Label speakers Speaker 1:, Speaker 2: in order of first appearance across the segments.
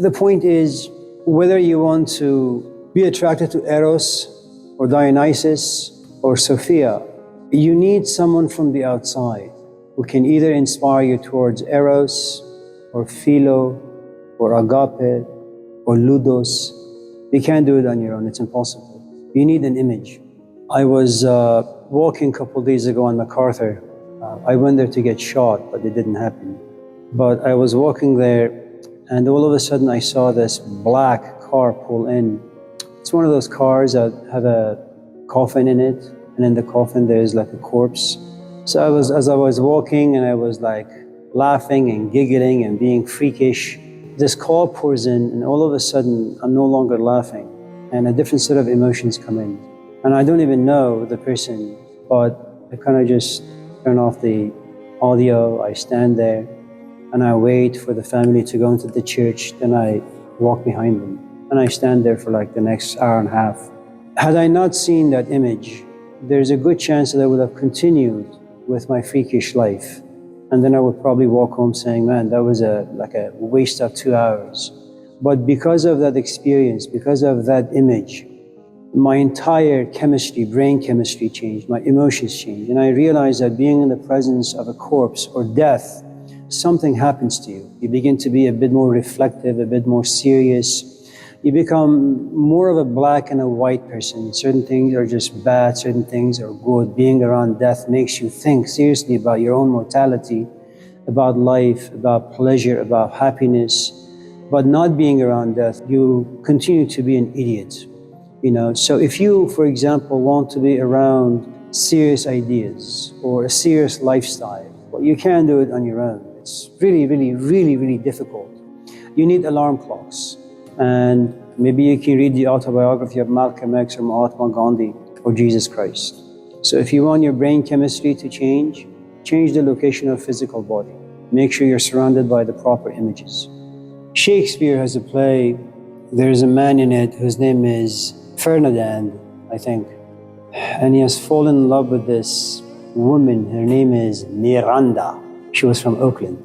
Speaker 1: The point is, whether you want to be attracted to Eros or Dionysus or Sophia, you need someone from the outside who can either inspire you towards Eros or Philo or Agape or Ludos. You can't do it on your own, it's impossible. You need an image. I was walking a couple days ago on MacArthur. I went there to get shot, but it didn't happen. But I was walking there, and all of a sudden I saw this black car pull in. It's one of those cars that have a coffin in it, and in the coffin there's like a corpse. So as I was walking, and I was like laughing and giggling and being freakish, this car pours in, and all of a sudden I'm no longer laughing, and a different set of emotions come in. And I don't even know the person, but I kind of just turn off the audio, I stand there, and I wait for the family to go into the church, then I walk behind them. And I stand there for like the next hour and a half. Had I not seen that image, there's a good chance that I would have continued with my freakish life. And then I would probably walk home saying, man, that was like a waste of 2 hours. But because of that experience, because of that image, my entire chemistry, brain chemistry changed, my emotions changed. And I realized that being in the presence of a corpse or death, something happens to you. You begin to be a bit more reflective, a bit more serious. You become more of a black and a white person. Certain things are just bad, certain things are good. Being around death makes you think seriously about your own mortality, about life, about pleasure, about happiness. But not being around death, you continue to be an idiot. So if you, for example, want to be around serious ideas or a serious lifestyle, well, you can't do it on your own. It's really, really, really, really difficult. You need alarm clocks. And maybe you can read the autobiography of Malcolm X or Mahatma Gandhi or Jesus Christ. So if you want your brain chemistry to change the location of physical body. Make sure you're surrounded by the proper images. Shakespeare has a play. There's a man in it whose name is Ferdinand, I think. And he has fallen in love with this woman. Her name is Miranda. She was from Oakland.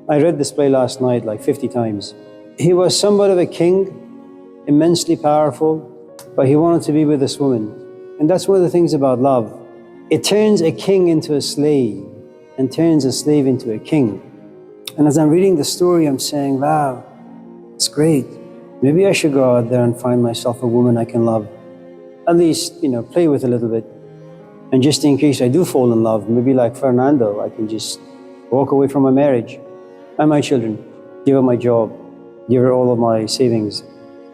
Speaker 1: I read this play last night like 50 times. He was somewhat of a king, immensely powerful, but he wanted to be with this woman. And that's one of the things about love. It turns a king into a slave and turns a slave into a king. And as I'm reading the story, I'm saying, wow, it's great. Maybe I should go out there and find myself a woman I can love. At least, play with a little bit. And just in case I do fall in love, maybe like Fernando, I can just walk away from my marriage and my children, give up my job, give her all of my savings.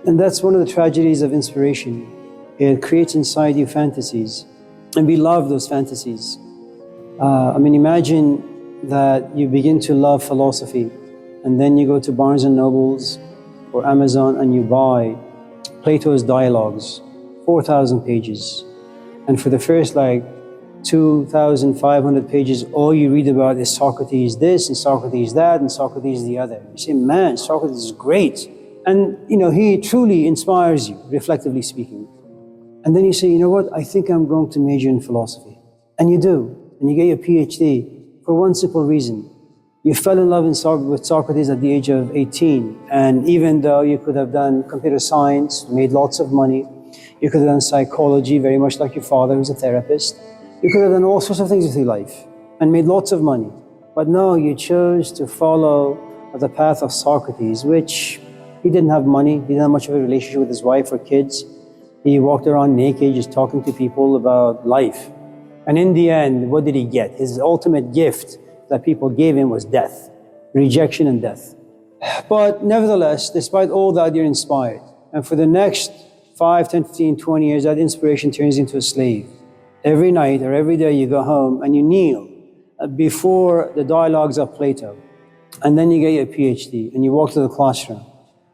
Speaker 1: And that's one of the tragedies of inspiration. It creates inside you fantasies, and we love those fantasies. Imagine that you begin to love philosophy, and then you go to Barnes and Nobles or Amazon and you buy Plato's Dialogues, 4,000 pages. And for the first 2,500 pages, all you read about is Socrates this and Socrates that and Socrates the other. You say, man, Socrates is great. And he truly inspires you, reflectively speaking. And then you say, you know what, I think I'm going to major in philosophy. And you do, and you get your PhD for one simple reason. You fell in love with Socrates at the age of 18. And even though you could have done computer science, made lots of money, you could have done psychology, very much like your father who's a therapist. You could have done all sorts of things with your life and made lots of money. But no, you chose to follow the path of Socrates, which he didn't have money. He didn't have much of a relationship with his wife or kids. He walked around naked, just talking to people about life. And in the end, what did he get? His ultimate gift that people gave him was death, rejection and death. But nevertheless, despite all that, you're inspired. And for the next 5, 10, 15, 20 years, that inspiration turns into a slave. Every night or every day you go home and you kneel before the dialogues of Plato. And then you get your PhD and you walk to the classroom.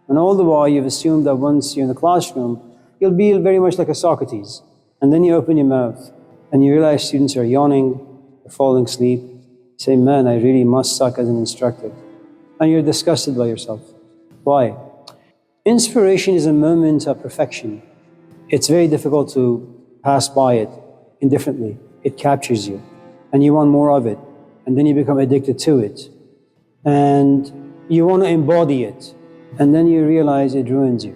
Speaker 1: And all the while you've assumed that once you're in the classroom, you'll be very much like a Socrates. And then you open your mouth and you realize students are yawning, they're falling asleep. You say, man, I really must suck as an instructor. And you're disgusted by yourself. Why? Inspiration is a moment of perfection. It's very difficult to pass by it indifferently. It captures you and you want more of it. And then you become addicted to it. And you want to embody it. and then you realize it ruins you.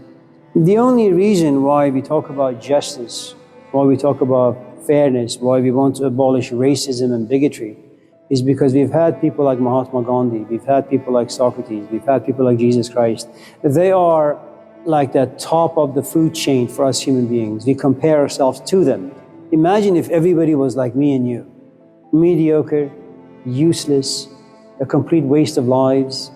Speaker 1: The only reason why we talk about justice, why we talk about fairness, why we want to abolish racism and bigotry, is because we've had people like Mahatma Gandhi, we've had people like Socrates, we've had people like Jesus Christ. They are like the top of the food chain for us human beings. We compare ourselves to them. Imagine if everybody was like me and you, mediocre, useless, a complete waste of lives,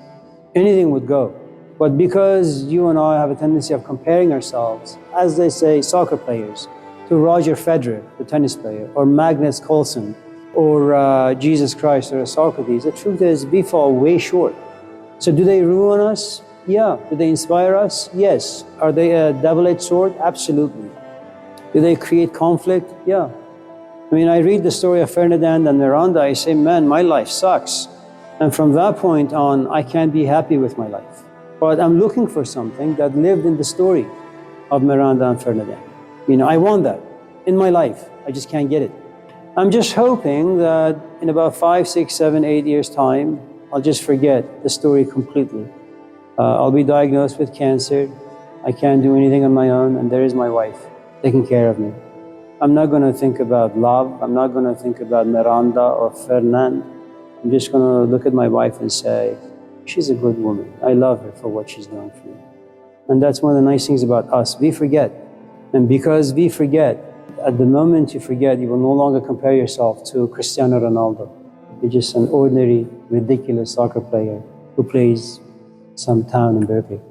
Speaker 1: anything would go. But because you and I have a tendency of comparing ourselves, as they say, soccer players, to Roger Federer, the tennis player, or Magnus Carlsen, or Jesus Christ, or Socrates, the truth is we fall way short. So do they ruin us? Yeah. Do they inspire us? Yes. Are they a double-edged sword? Absolutely. Do they create conflict? Yeah. I mean, I read the story of Ferdinand and Miranda, I say, man, my life sucks. And from that point on, I can't be happy with my life. But I'm looking for something that lived in the story of Miranda and Ferdinand. You know, I want that in my life. I just can't get it. I'm just hoping that in about 5, 6, 7, 8 years' time, I'll just forget the story completely. I'll be diagnosed with cancer. I can't do anything on my own, and there is my wife taking care of me. I'm not going to think about love. I'm not going to think about Miranda or Ferdinand. I'm just going to look at my wife and say, she's a good woman. I love her for what she's done for me. And that's one of the nice things about us. We forget. And because we forget, at the moment you forget, you will no longer compare yourself to Cristiano Ronaldo. You're just an ordinary, ridiculous soccer player who plays some town in Berkeley.